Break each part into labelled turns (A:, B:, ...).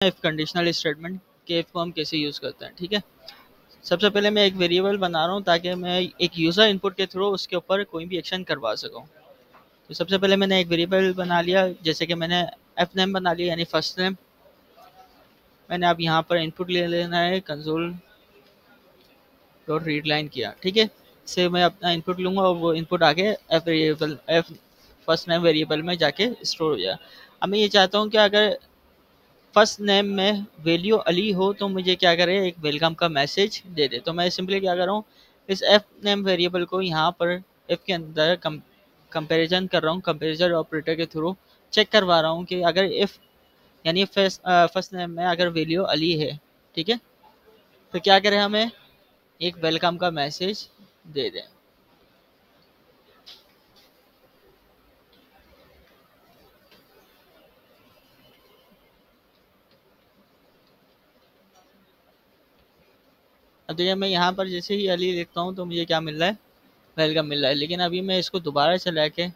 A: If conditional statement के if को हम कैसे यूज़ करते हैं। ठीक है, सबसे पहले मैं एक वेरिएबल बना रहा हूँ ताकि मैं एक यूज़र इनपुट के थ्रू उसके ऊपर कोई भी एक्शन करवा सकूँ। तो सबसे पहले मैंने एक वेरिएबल बना लिया, जैसे कि मैंने एफ नेम बना लिया यानी फर्स्ट नेम। मैंने अब यहाँ पर इनपुट ले लेना है कंसोल डॉट रीड लाइन किया। ठीक है, इससे मैं अपना इनपुट लूँगा और वो इनपुट आगे F variable F first name variable में जाके स्टोर हो जाए। अब मैं ये चाहता हूँ कि अगर फर्स्ट नेम में वैल्यू अली हो तो मुझे क्या करे, एक वेलकम का मैसेज दे दे। तो मैं सिंपली क्या कर रहा हूँ, इस एफ नेम वेरिएबल को यहाँ पर एफ के अंदर कंपैरिजन कर रहा हूँ, कंपैरिजन ऑपरेटर के थ्रू चेक करवा रहा हूँ कि अगर इफ यानी फर्स्ट नेम में अगर वैल्यू अली है, ठीक है, तो क्या करें, हमें एक वेलकम का मैसेज दे दें। अब देखिए मैं यहाँ पर जैसे ही अली लिखता हूँ तो मुझे क्या मिल रहा है, वेलकम मिल रहा है। लेकिन अभी मैं इसको दोबारा चला के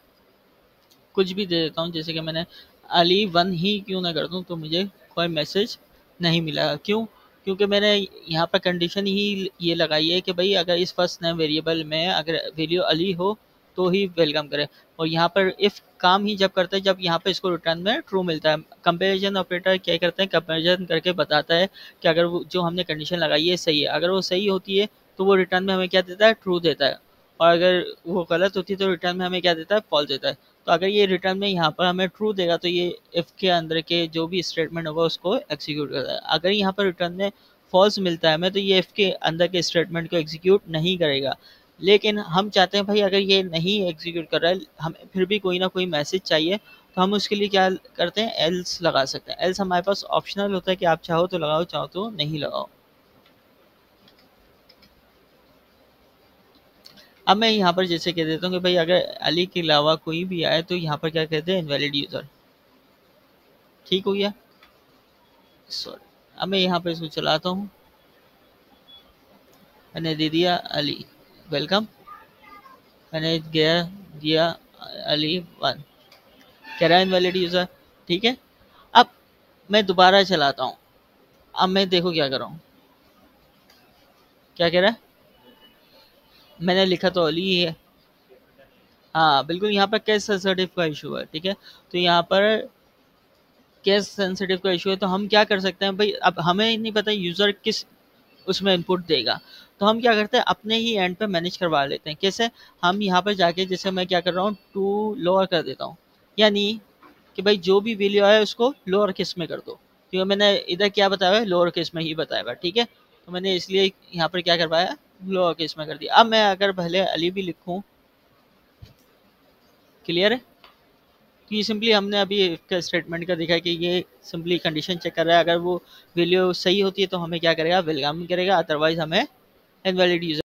A: कुछ भी दे देता हूँ, जैसे कि मैंने अली वन ही क्यों ना कर दूँ, तो मुझे कोई मैसेज नहीं मिला। क्यों? क्योंकि मैंने यहाँ पर कंडीशन ही ये लगाई है कि भाई अगर इस फर्स्ट नेम वेरिएबल में अगर वैल्यू अली हो तो ही वेलकम करे। और यहाँ पर इफ़ काम ही जब करता है जब यहाँ पे इसको रिटर्न में ट्रू मिलता है। कंपैरिजन ऑपरेटर क्या करते हैं, कंपैरिजन करके बताता है कि अगर वो जो हमने कंडीशन लगाई है सही है, अगर वो सही होती है तो वो रिटर्न में हमें क्या देता है, ट्रू देता है। और अगर वो गलत होती है तो रिटर्न में हमें क्या देता है, फॉल्स देता है। तो अगर ये रिटर्न में यहाँ पर हमें ट्रू देगा तो ये इफ़ के अंदर के जो भी स्टेटमेंट होगा उसको एग्जीक्यूट करता है। अगर यहाँ पर रिटर्न में फॉल्स मिलता है हमें तो ये इफ़ के अंदर के स्टेटमेंट को एग्जीक्यूट नहीं करेगा। लेकिन हम चाहते हैं भाई अगर ये नहीं एग्जीक्यूट कर रहा है, हमें फिर भी कोई ना कोई मैसेज चाहिए, तो हम उसके लिए क्या करते हैं, एल्स लगा सकते हैं। एल्स हमारे पास ऑप्शनल होता है कि आप चाहो तो लगाओ, चाहो तो नहीं लगाओ। अब मैं यहाँ पर जैसे कह देता हूँ कि भाई अगर अली के अलावा कोई भी आए तो यहाँ पर क्या कहते हैं, इनवैलिड यूज़र। ठीक हो गया, सॉरी। अब मैं यहाँ पर इसको चलाता हूँ, मैंने दे दिया अली वेलकम, मैंने गया दिया अली वन, कह रहा है इनवैलिड यूज़र। ठीक है, अब मैं दोबारा चलाता हूँ। अब मैं देखो क्या कर रहा हूँ, क्या कह रहा है, मैंने लिखा तो अली ही है। हाँ बिल्कुल, यहाँ पर केस सेंसिटिव का इशू है। ठीक है, तो यहाँ पर केस सेंसिटिव का इशू है तो हम क्या कर सकते हैं भाई, अब हमें नहीं पता यूज़र किस उसमें इनपुट देगा, तो हम क्या करते हैं अपने ही एंड पे मैनेज करवा लेते हैं। कैसे, हम यहाँ पर जाके जैसे मैं क्या कर रहा हूँ, टू लोअर कर देता हूँ, यानी कि भाई जो भी वैल्यू आए उसको लोअर केस में कर दो, क्योंकि मैंने इधर क्या बताया है, लोअर केस में ही बताया हुआ है। ठीक है, तो मैंने इसलिए यहाँ पर क्या करवाया, लोअर केस में कर दिया। अब मैं अगर पहले अली भी लिखूँ, क्लियर है, तो ये सिंपली हमने अभी इसका स्टेटमेंट का देखा कि ये सिंपली कंडीशन चेक कर रहा है। अगर वो वैल्यू सही होती है तो हमें क्या करेगा, वेलकम करेगा, अदरवाइज हमें इनवैलिड यूज़र